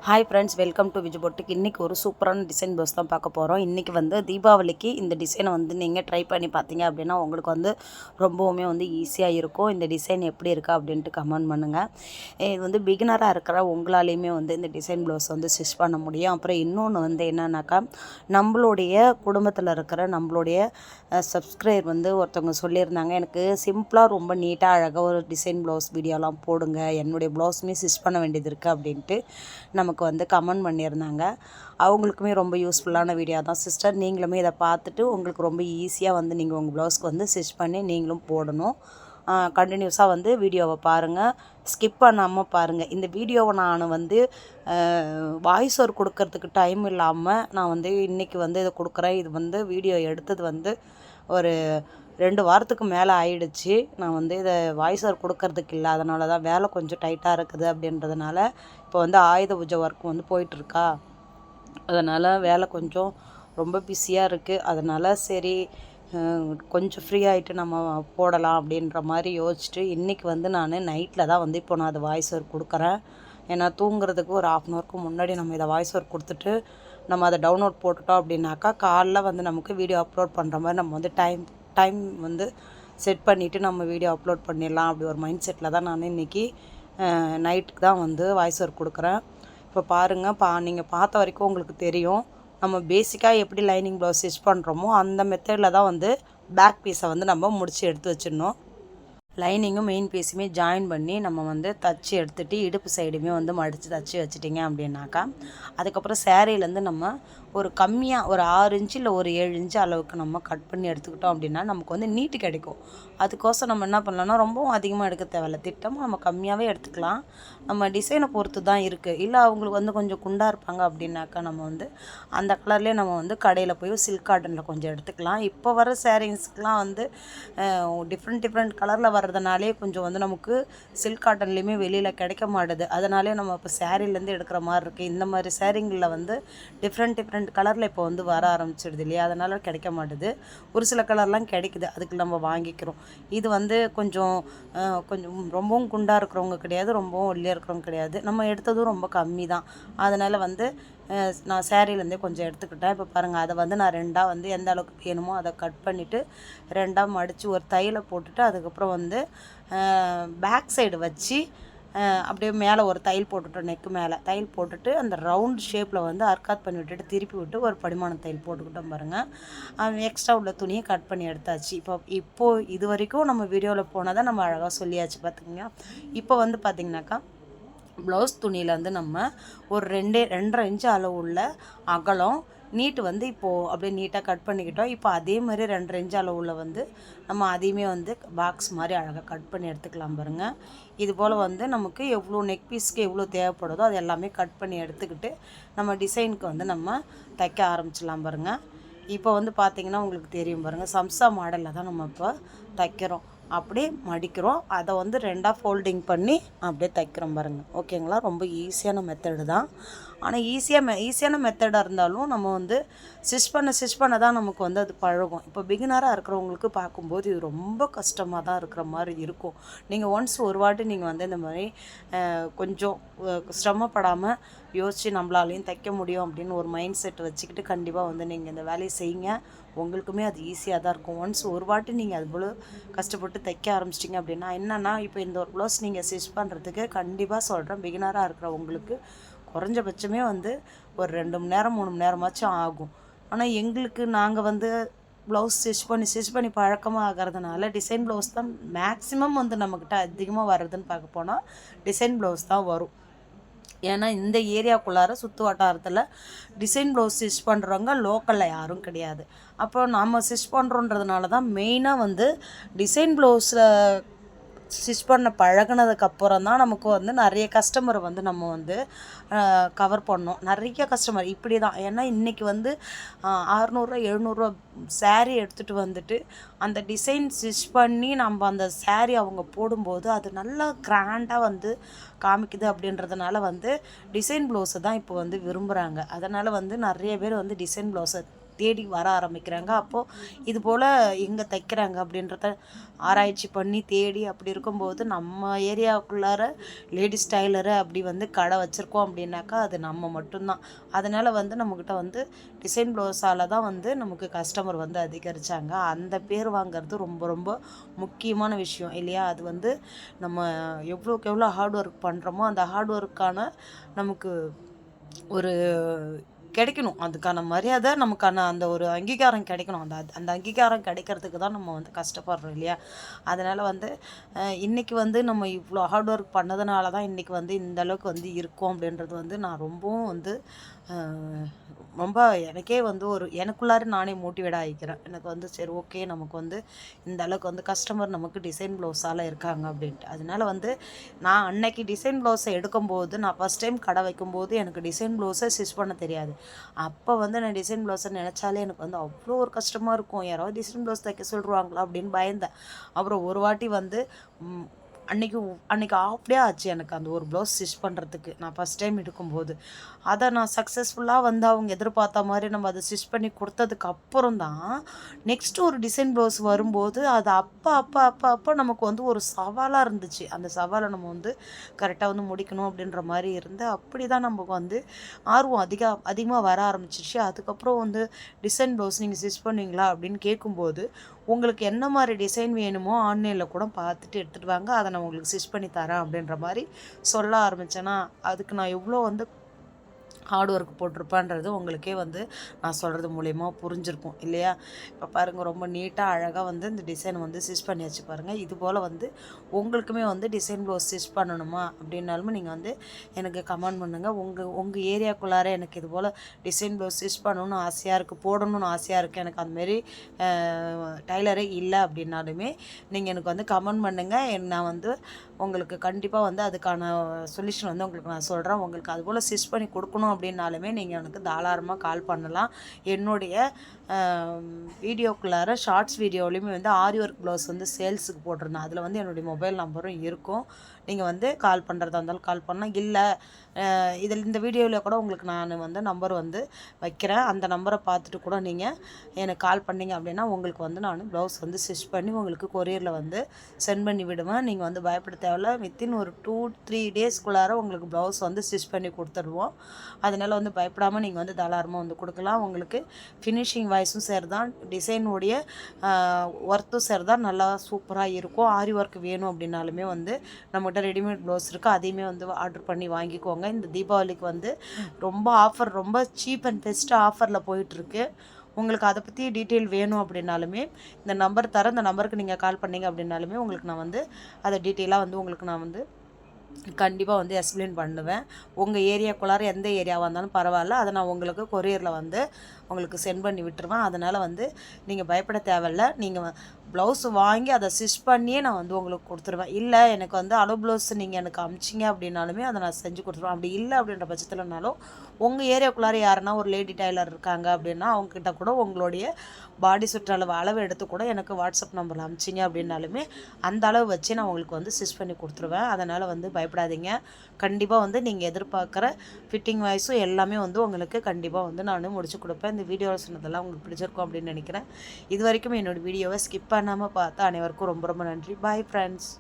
Hi friends, welcome to Vijay boutique. இன்றைக்கி ஒரு சூப்பரான டிசைன் ப்ளவுஸ் தான் பார்க்க போகிறோம். இன்றைக்கி வந்து தீபாவளிக்கு இந்த டிசைனை வந்து நீங்கள் ட்ரை பண்ணி பார்த்தீங்க அப்படின்னா உங்களுக்கு வந்து ரொம்பவுமே வந்து ஈஸியாக இருக்கும். இந்த டிசைன் எப்படி இருக்கா அப்படின்ட்டு கமெண்ட் பண்ணுங்கள். இது வந்து பிகினராக இருக்கிற உங்களாலேயுமே வந்து இந்த டிசைன் ப்ளவுஸ் வந்து ஸ்டிச் பண்ண முடியும். அப்புறம் இன்னொன்று வந்து என்னன்னாக்கா, நம்மளுடைய குடும்பத்தில் இருக்கிற நம்மளுடைய சப்ஸ்கிரைபர் வந்து ஒருத்தவங்க சொல்லியிருந்தாங்க, எனக்கு சிம்பிளாக ரொம்ப நீட்டாக அழகாக ஒரு டிசைன் ப்ளவுஸ் வீடியோலாம் போடுங்க, என்னுடைய ப்ளவுஸுமே ஸ்டிச் பண்ண வேண்டியது இருக்குது அப்படின்ட்டு நமக்கு வந்து கமெண்ட் பண்ணியிருந்தாங்க. அவங்களுக்குமே ரொம்ப யூஸ்ஃபுல்லான வீடியோ தான் சிஸ்டர். நீங்களுமே இதை பார்த்துட்டு உங்களுக்கு ரொம்ப ஈஸியாக வந்து நீங்கள் உங்கள் ப்ளவுஸ்க்கு வந்து ஸ்டிச் பண்ணி நீங்களும் போடணும். கண்டினியூஸாக வந்து வீடியோவை பாருங்கள், ஸ்கிப் பண்ணாமல் பாருங்கள். இந்த வீடியோவை நான் வந்து வாய்ஸ் ஓவர் கொடுக்கறதுக்கு டைம் இல்லாமல் நான் வந்து இன்றைக்கி வந்து இதை கொடுக்குறேன். இது வந்து வீடியோ எடுத்தது வந்து ஒரு 2 வாரத்துக்கு மேலே ஆயிடுச்சு. நான் வந்து இதை வாய்ஸ் ஓவர் கொடுக்கறதுக்கு இல்லை, அதனால தான் வேலை கொஞ்சம் டைட்டாக இருக்குது அப்படின்றதுனால. இப்போ வந்து ஆயுத பூஜை ஒர்க் வந்து போயிட்டுருக்கா, அதனால் வேலை கொஞ்சம் ரொம்ப பிஸியாக இருக்குது. அதனால் சரி கொஞ்சம் ஃப்ரீ ஆகிட்டு நம்ம போடலாம் அப்படின்ற மாதிரி யோசிச்சுட்டு இன்றைக்கி வந்து நான் நைட்டில் தான் வந்து இப்போ நான் அதை வாய்ஸ் ஓவர் கொடுக்குறேன். ஏன்னா தூங்குறதுக்கு ஒரு 1/2 அன் ஹவருக்கு முன்னாடி நம்ம இதை வாய்ஸ் ஓவர் கொடுத்துட்டு நம்ம அதை டவுன்லோட் போட்டுட்டோம் அப்படின்னாக்கா, காலைல வந்து நமக்கு வீடியோ அப்லோட் பண்ணுற மாதிரி நம்ம வந்து டைம் வந்து செட் பண்ணிவிட்டு நம்ம வீடியோ அப்லோட் பண்ணிடலாம். அப்படி ஒரு மைண்ட் செட்டில் தான் நான் இன்றைக்கி நைட்டுக்கு தான் வந்து வாய்ஸ் ஓவர் கொடுக்குறேன். இப்போ பாருங்கள், நீங்கள் பார்த்த வரைக்கும் உங்களுக்கு தெரியும். நம்ம பேசிக்காக எப்படி லைனிங் ப்ளவுஸ் ஸ்டிச் பண்ணுறோமோ அந்த மெத்தடில் தான் வந்து பேக் பீஸை வந்து நம்ம முடித்து எடுத்து வச்சிடணும். லைனிங்கும் மெயின் பீஸுமே ஜாயின் பண்ணி நம்ம வந்து தச்சு எடுத்துகிட்டு இடுப்பு சைடுமே வந்து மடித்து தச்சு வச்சிட்டிங்க அப்படின்னாக்கா, அதுக்கப்புறம் சேரீலேருந்து நம்ம ஒரு கம்மியாக ஒரு 6 இன்ச்சு இல்லை ஒரு 7 இன்ச்சு அளவுக்கு நம்ம கட் பண்ணி எடுத்துக்கிட்டோம் அப்படின்னா நமக்கு வந்து நீட்டு கிடைக்கும். அதுக்கோசம் நம்ம என்ன பண்ணலாம்னா, ரொம்பவும் அதிகமாக எடுக்க தேவையில்ல, திட்டமாக நம்ம கம்மியாகவே எடுத்துக்கலாம். நம்ம டிசைனை பொறுத்து தான் இருக்குது. இல்லை அவங்களுக்கு வந்து கொஞ்சம் குண்டாக இருப்பாங்க அப்படின்னாக்கா, நம்ம வந்து அந்த கலர்லேயே நம்ம வந்து கடையில் போய் சில்க் காட்டனில் கொஞ்சம் எடுத்துக்கலாம். இப்போ வர சாரீஸ்க்கெலாம் வந்து டிஃப்ரெண்ட் கலரில் வர்றதுனாலே கொஞ்சம் வந்து நமக்கு சில்க் காட்டன்லேயுமே வெளியில் கிடைக்க மாட்டுது. அதனாலே நம்ம இப்போ சேரீலேருந்து எடுக்கிற மாதிரி இருக்குது. இந்த மாதிரி சேரீங்களில் வந்து டிஃப்ரெண்ட் கலரில் இப்போ வந்து வர ஆரம்பிச்சிடுது இல்லையா, அதனால் கிடைக்க மாட்டுது. ஒரு சில கலர்லாம் கிடைக்குது, அதுக்கு நம்ம வாங்கிக்கிறோம். இது வந்து கொஞ்சம் ரொம்பவும் குண்டாக இருக்கிறவங்க கிடையாது, ரொம்பவும் ஒல்லியாக இருக்கிறவங்க கிடையாது. நம்ம எடுத்ததும் ரொம்ப கம்மி தான். அதனால் வந்து நான் சேரீலேருந்தே கொஞ்சம் எடுத்துக்கிட்டேன். இப்போ பாருங்கள், அதை வந்து நான் 2ஆக வந்து எந்த அளவுக்கு வேணுமோ அதை கட் பண்ணிவிட்டு 2ஆக மடித்து ஒரு தையலை போட்டுட்டு அதுக்கப்புறம் வந்து பேக் சைடு வச்சு அப்படியே மேலே ஒரு தையல் போட்டுட்டோம். நெக்கு மேலே தையல் போட்டுட்டு அந்த ரவுண்ட் ஷேப்பில் வந்து அர்க்காத் பண்ணி விட்டுட்டு திருப்பி விட்டு ஒரு படிமான தையல் போட்டுக்கிட்டோம். பாருங்கள், எக்ஸ்ட்ரா உள்ள துணியை கட் பண்ணி எடுத்தாச்சு. இப்போது இது வரைக்கும் நம்ம வீடியோவில் போனதை நம்ம அழகாக சொல்லியாச்சு பார்த்துக்கிங்க. இப்போ வந்து பார்த்திங்கனாக்கா, ப்ளவுஸ் துணியில் வந்து நம்ம ஒரு 2.5 இன்ச்சு அளவு உள்ள அகலம் நீட்டு வந்து இப்போது அப்படியே நீட்டாக கட் பண்ணிக்கிட்டோம். இப்போ அதே மாதிரி 2.5 இன்ச்சு அளவுள்ள வந்து நம்ம அதையுமே வந்து பாக்ஸ் மாதிரி அழகாக கட் பண்ணி எடுத்துக்கலாம். பாருங்கள், இது போல் வந்து நமக்கு எவ்வளோ நெக் பீஸ்க்கு எவ்வளோ தேவைப்படுதோ அது எல்லாமே கட் பண்ணி எடுத்துக்கிட்டு நம்ம டிசைனுக்கு வந்து நம்ம தைக்க ஆரம்பிச்சிடலாம். பாருங்கள், இப்போ வந்து பார்த்திங்கன்னா உங்களுக்கு தெரியும். பாருங்கள், சம்சா மாடலில் தான் நம்ம இப்போ தைக்கிறோம். அப்படியே மடிக்கிறோம், அதை வந்து 2ஆக ஃபோல்டிங் பண்ணி அப்படியே தைக்கிறோம். பாருங்கள், ஓகேங்களா? ரொம்ப ஈஸியான மெத்தடு தான். ஆனால் ஈஸியான மெத்தடாக இருந்தாலும் நம்ம வந்து ஸ்டிச் பண்ண தான் நமக்கு வந்து அது பழகும். இப்போ பிகினராக இருக்கிறவங்களுக்கு பார்க்கும்போது இது ரொம்ப கஷ்டமாக தான் இருக்கிற மாதிரி இருக்கும். நீங்கள் ஒன்ஸ் ஒரு வாட்டி நீங்கள் வந்து இந்த மாதிரி கொஞ்சம் சிரமப்படாமல் யோசித்து நம்மளாலையும் தைக்க முடியும் அப்படின்னு ஒரு மைண்ட் செட் வச்சுக்கிட்டு கண்டிப்பாக வந்து நீங்கள் இந்த வேலையை செய்யுங்க. உங்களுக்குமே அது ஈஸியாக தான் இருக்கும். ஒன்ஸ் ஒரு வாட்டி நீங்கள் அது போல் கஷ்டப்பட்டு தைக்க ஆரம்பிச்சிட்டிங்க அப்படின்னா என்னென்னா, இப்போ இந்த ஒரு ப்ளவுஸ் நீங்கள் ஸ்டிச் பண்ணுறதுக்கு கண்டிப்பாக சொல்கிறேன், பிகினராக இருக்கிறவங்களுக்கு குறைஞ்சபட்சமே வந்து ஒரு 2 மணி நேரம் 3 மணி நேரமாச்சும் ஆகும். ஆனால் எங்களுக்கு நாங்கள் வந்து ப்ளவுஸ் ஸ்டிச் பண்ணி பழக்கமாக ஆகிறதுனால டிசைன் ப்ளவுஸ் தான் மேக்ஸிமம் வந்து நம்மக்கிட்ட அதிகமாக வர்றதுன்னு பார்க்க போனால் டிசைன் ப்ளவுஸ் தான் வரும். ஏன்னா இந்த ஏரியாக்குள்ளார சுற்று வட்டாரத்தில் டிசைன் ப்ளவுஸ் ஸ்டிச் பண்ணுறவங்க லோக்கலில் யாரும் கிடையாது. அப்போ நம்ம ஸ்டிச் பண்ணுறோன்றதுனால தான் மெயினாக வந்து டிசைன் ப்ளவுஸில் ஸ்டிச் பண்ண பழகினதுக்கப்புறம் தான் நமக்கு வந்து நிறைய கஸ்டமரை வந்து நம்ம வந்து கவர் பண்ணோம். நிறைய கஸ்டமர் இப்படி தான். ஏன்னா இன்றைக்கி வந்து 600 700 சேரீ எடுத்துகிட்டு வந்துட்டு அந்த டிசைன் ஸ்டிச் பண்ணி நம்ம அந்த சேரீ அவங்க போடும்போது அது நல்லா கிராண்டாக வந்து காமிக்குது. அப்படின்றதுனால வந்து டிசைன் ப்ளவுஸை தான் இப்போ வந்து விரும்புகிறாங்க. அதனால் வந்து நிறைய பேர் வந்து டிசைன் ப்ளவுஸை தேடி வர ஆரம்பிக்கிறாங்க. அப்போது இது போல் எங்கே தைக்கிறாங்க அப்படின்றத ஆராய்ச்சி பண்ணி தேடி அப்படி இருக்கும்போது நம்ம ஏரியாவுக்குள்ளார லேடிஸ் டைலரு அப்படி வந்து கடை வச்சுருக்கோம் அப்படின்னாக்கா அது நம்ம மட்டும்தான். அதனால் வந்து நம்மக்கிட்ட வந்து டிசைன் ப்ளவுஸால் தான் வந்து நமக்கு கஸ்டமர் வந்து அதிகரித்தாங்க. அந்த பேர் வாங்கிறது ரொம்ப ரொம்ப முக்கியமான விஷயம் இல்லையா? அது வந்து நம்ம எவ்வளோக்கு எவ்வளோ ஹார்ட் ஒர்க் பண்ணுறோமோ அந்த ஹார்ட் ஒர்க்கான நமக்கு ஒரு கிடைக்கணும். அதுக்கான மரியாதை, நமக்கான அந்த ஒரு அங்கீகாரம் கிடைக்கணும். அந்த அந்த அங்கீகாரம் கிடைக்கிறதுக்கு தான் நம்ம வந்து கஷ்டப்படுறோம் இல்லையா? அதனால் வந்து இன்றைக்கி வந்து நம்ம இவ்வளோ ஹார்ட் ஒர்க் பண்ணதுனால தான் இன்றைக்கி வந்து இந்த அளவுக்கு வந்து இருக்கோம் அப்படின்றது வந்து நான் ரொம்பவும் வந்து ரொம்ப எனக்கே வந்து ஒரு எனக்குள்ளார நானே மோட்டிவேட் ஆகிக்கிறேன். எனக்கு வந்து சரி ஓகே, நமக்கு வந்து இந்த அளவுக்கு வந்து கஸ்டமர் நமக்கு டிசைன் ப்ளவுஸால் இருக்காங்க அப்படின்ட்டு. அதனால வந்து நான் அன்னைக்கு டிசைன் ப்ளவுஸை எடுக்கும்போது, நான் ஃபஸ்ட் டைம் கடை வைக்கும்போது எனக்கு டிசைன் ப்ளவுஸை ஸ்டிச் பண்ண தெரியாது. அப்போ வந்து நான் டிசைன் ப்ளவுஸை நினச்சாலே எனக்கு வந்து அவ்வளோ ஒரு கஷ்டமாக இருக்கும். யாராவது டிசைன் ப்ளவுஸ் தைக்க சொல்லுவாங்களா அப்படின்னு பயந்தேன். அப்புறம் ஒரு வாட்டி வந்து அன்றைக்கி ஆஃப் டே ஆச்சு எனக்கு அந்த ஒரு ப்ளவுஸ் ஸ்டிச் பண்ணுறதுக்கு. நான் ஃபஸ்ட் டைம் எடுக்கும்போது அதை நான் சக்ஸஸ்ஃபுல்லாக வந்து அவங்க எதிர்பார்த்த மாதிரி நம்ம அதை ஸ்டிச் பண்ணி கொடுத்ததுக்கு அப்புறம் தான் நெக்ஸ்ட்டு ஒரு டிசைன் ப்ளவுஸ் வரும்போது அது அப்போ நமக்கு வந்து ஒரு சவாலாக இருந்துச்சு. அந்த சவாலை நம்ம வந்து கரெக்டாக வந்து முடிக்கணும் அப்படின்ற மாதிரி இருந்து அப்படி தான் நமக்கு வந்து ஆர்வம் அதிகமாக வர ஆரம்பிச்சிச்சு. அதுக்கப்புறம் வந்து டிசைன் ப்ளவுஸ் நீங்கள் ஸ்டிச் பண்ணுவீங்களா அப்படின்னு கேட்கும்போது, உங்களுக்கு என்ன மாதிரி டிசைன் வேணுமோ ஆன்லைனில் கூட பார்த்துட்டு எடுத்துகிட்டு வாங்க, அதை நான் உங்களுக்கு ஸ்டிச் பண்ணி தரேன் அப்படின்ற மாதிரி சொல்ல ஆரம்பித்தேன்னா, அதுக்கு நான் எவ்வளோ வந்து ஹார்ட் ஒர்க் போட்டிருப்பேன்றது உங்களுக்கே வந்து நான் சொல்கிறது மூலயமா புரிஞ்சிருக்கும் இல்லையா? இப்போ பாருங்கள், ரொம்ப நீட்டாக அழகாக வந்து இந்த டிசைன் வந்து ஸ்டிச் பண்ணி வச்சு பாருங்கள். இது போல் வந்து உங்களுக்குமே வந்து டிசைன் ப்ளவுஸ் ஸ்டிச் பண்ணணுமா அப்படின்னாலுமே நீங்கள் வந்து எனக்கு கமெண்ட் பண்ணுங்கள். உங்கள் ஏரியாக்குள்ளார எனக்கு இது போல் டிசைன் ப்ளவுஸ் ஸ்டிச் பண்ணணும்னு ஆசையாக இருக்குது, போடணும்னு ஆசையாக இருக்குது, எனக்கு அதுமாரி டைலரே இல்லை அப்படின்னாலுமே நீங்கள் எனக்கு வந்து கமெண்ட் பண்ணுங்கள். நான் வந்து உங்களுக்கு கண்டிப்பாக வந்து அதுக்கான சொல்யூஷன் வந்து உங்களுக்கு நான் சொல்கிறேன். உங்களுக்கு அதுபோல் ஸ்டிச் பண்ணி கொடுக்கணும் அப்படின்னாலுமே நீங்கள் எனக்கு தாராளமாக கால் பண்ணலாம். என்னுடைய வீடியோக்குள்ளார ஷார்ட்ஸ் வீடியோலையுமே வந்து ஆரி ஒர்க் ப்ளவுஸ் வந்து சேல்ஸுக்கு போட்டிருந்தேன். அதில் வந்து என்னுடைய மொபைல் நம்பரும் இருக்கும். நீங்கள் வந்து கால் பண்ணுறதா இருந்தாலும் கால் பண்ணலாம். இல்லை இந்த வீடியோவில் கூட உங்களுக்கு நான் வந்து நம்பர் வந்து வைக்கிறேன். அந்த நம்பரை பார்த்துட்டு கூட நீங்கள் எனக்கு கால் பண்ணிங்க அப்படின்னா உங்களுக்கு வந்து நான் ப்ளவுஸ் வந்து ஸ்டிச் பண்ணி உங்களுக்கு கொரியரில் வந்து சென்ட் பண்ணி விடுவேன். நீங்கள் வந்து பயப்பட தேவையில்ல. வித்தின் ஒரு 2-3 டேஸ்க்குள்ளார உங்களுக்கு ப்ளவுஸ் வந்து ஸ்டிச் பண்ணி கொடுத்துடுவோம். அதனால் வந்து பயப்படாமல் நீங்கள் வந்து தாராளமாக வந்து கொடுக்கலாம். உங்களுக்கு ஃபினிஷிங் வாய்ஸும் சரி தான், டிசைனுடைய ஒர்த்தும் சரி தான், நல்லா சூப்பராக இருக்கும். ஆரி ஒர்க் வேணும் அப்படின்னாலுமே வந்து நம்மகிட்ட ரெடிமேட் ப்ளவுஸ் இருக்குது, அதையுமே வந்து ஆர்டர் பண்ணி வாங்கிக்கோங்க. இந்த தீபாவளிக்கு வந்து ரொம்ப ஆஃபர், ரொம்ப சீப் அண்ட் பெஸ்ட்டு ஆஃபரில் போயிட்டுருக்கு. உங்களுக்கு அதை பற்றி டீட்டெயில் வேணும் அப்படின்னாலுமே இந்த நம்பர் தரேன், இந்த நம்பருக்கு நீங்கள் கால் பண்ணிங்க அப்படின்னாலுமே உங்களுக்கு நான் வந்து அதை டீட்டெயிலாக வந்து உங்களுக்கு நான் வந்து கண்டிப்பாக வந்து எக்ஸ்பிளைன் பண்ணுவேன். உங்கள் ஏரியாக்குள்ளார எந்த ஏரியாவாக இருந்தாலும் பரவாயில்ல, அதை நான் உங்களுக்கு கொரியரில் வந்து உங்களுக்கு சென்ட் பண்ணி விட்டுருவேன். அதனால் வந்து நீங்கள் பயப்பட தேவையில்ல. நீங்கள் ப்ளவுஸ் வாங்கி அதை ஸ்டிச் பண்ணியே நான் வந்து உங்களுக்கு கொடுத்துருவேன். இல்லை எனக்கு வந்து அளவு ப்ளவுஸ் நீங்கள் எனக்கு அமிச்சிங்க அப்படின்னாலுமே அதை நான் செஞ்சு கொடுத்துருவேன். அப்படி இல்லை அப்படின்ற பட்சத்தில்னாலும் உங்கள் ஏரியாக்குள்ளார யாருன்னா ஒரு லேடி டைலர் இருக்காங்க அப்படின்னா அவங்கக்கிட்ட கூட உங்களுடைய பாடி அளவு எடுத்து கூட எனக்கு வாட்ஸ்அப் நம்பரில் அமிச்சிங்க அப்படின்னாலுமே அந்த அளவு வச்சு நான் உங்களுக்கு வந்து ஸ்டிச் பண்ணி கொடுத்துருவேன். அதனால் வந்து பயப்படாதீங்க. கண்டிப்பாக வந்து நீங்கள் எதிர்பார்க்குற ஃபிட்டிங் வாய்ஸும் எல்லாமே வந்து உங்களுக்கு கண்டிப்பாக வந்து நான் முடிச்சு கொடுப்பேன். இந்த வீடியோவில் சொன்னதெல்லாம் உங்களுக்கு பிடிச்சிருக்கும் அப்படின்னு நினைக்கிறேன். இது வரைக்கும் என்னோடய வீடியோவை ஸ்கிப் பண்ணாமல் பார்த்து அனைவருக்கும் ரொம்ப ரொம்ப நன்றி. Bye friends.